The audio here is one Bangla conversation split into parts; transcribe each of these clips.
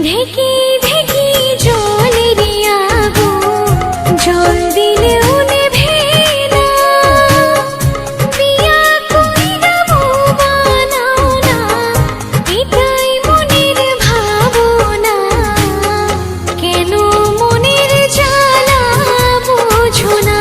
ঢেকে ঢেকে জলের আগুন, জল দিলেও নেভে না। বিয়া কইরা বউ বানাও না, এটাই মনের ভাবনা। কেন মনের জ্বালা বোঝো না?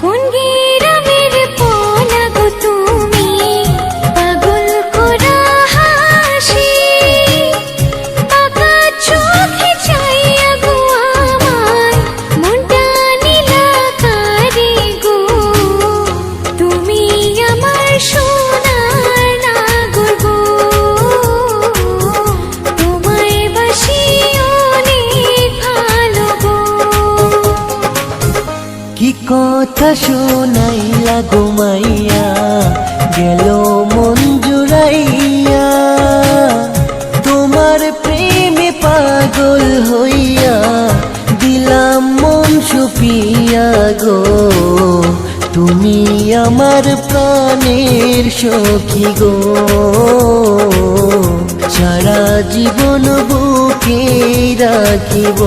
কোন গ্রামের পোলা গো তুমি, পাগল করা হাসি। বাঁকা চোখে চাইয়া গো আমায়, মনটা নীলা কারে গো। তুমি আমার সোনার নাগর গো, তোমায় বাসি অনেক ভালো গো। কি কথা শোনাইলা গো মাইয়া, গেল মন জুড়াইয়া। তোমার প্রেমে পাগল হইয়া, দিলাম মন সুপিয়া গো। তুমি আমার প্রাণের সখী গো, সারা জীবন বুকে রাখিব।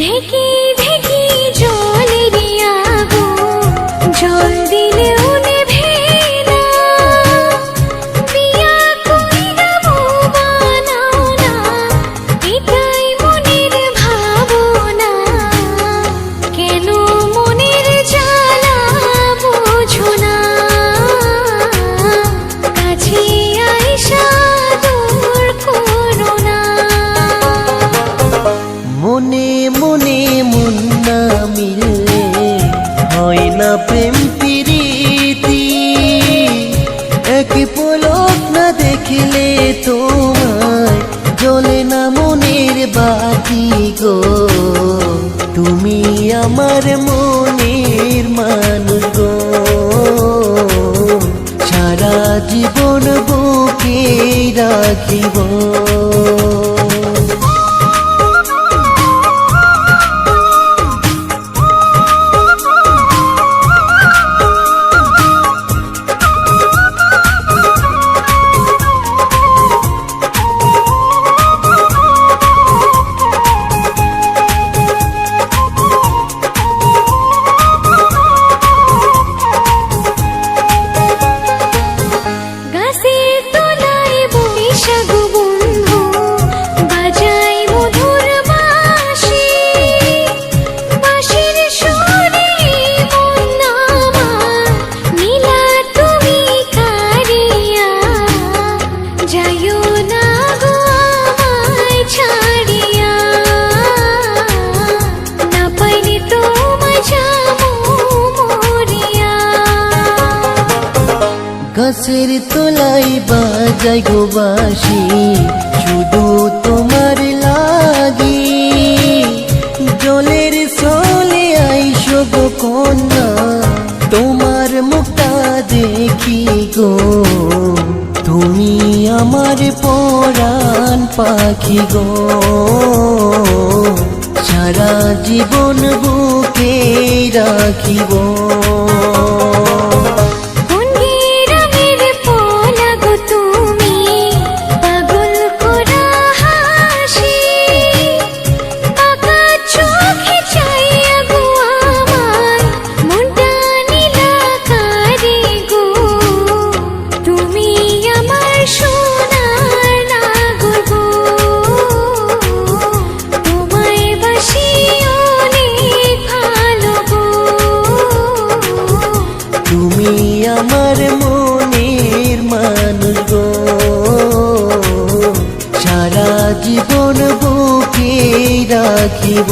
ঢেকে ঢেকে জলের আগুন, জল দিলেও নেভে না। বিয়া কইরা বউ বানাও না, এটাই মনের ভাবনা। কেন মনের জ্বালা বোঝো না? কাছে আইসা দূর করো না। মনে মনে মন না মিললে হয় না প্রেম প্রীতি। এক পলক না দেখলে তোমায় জ্বলে না মনের বাতি গো। তুমি আমার মনের মানুষ গো, সারা জীবন বুকে রাখিব। গাছের তলায় বৈশা গো বন্ধু, বাজাই মধুর বাঁশি। বাঁশির সুরে মন আমার নীলা তুমি কারিয়া। যাইও না গো আমায় ছাড়িয়া, না পাইলে তোমায় যাবো মরিয়া। গাছের তলায় বাজাই গো বাঁশি, শুধু তোমার লাগি। জলের চলে আইসো গো কন্যা, তোমার মুখটা দেখি গো। তুমি আমার পরাণ পাখি গো, সারা জীবন বুকে রাখিব। কোন গ্রামের পোলা গো তুমি, পাগল করা হাসি। বাঁকা চোখে চাইয়া গো আমায়, মনটা নীলা কারে গো। তুমি আমার সোনার নাগর গো, তোমায় বাসি অনেক ভালো গো। আমার মনের মানুষ গো, সারা জীবন বুকে রাখিব।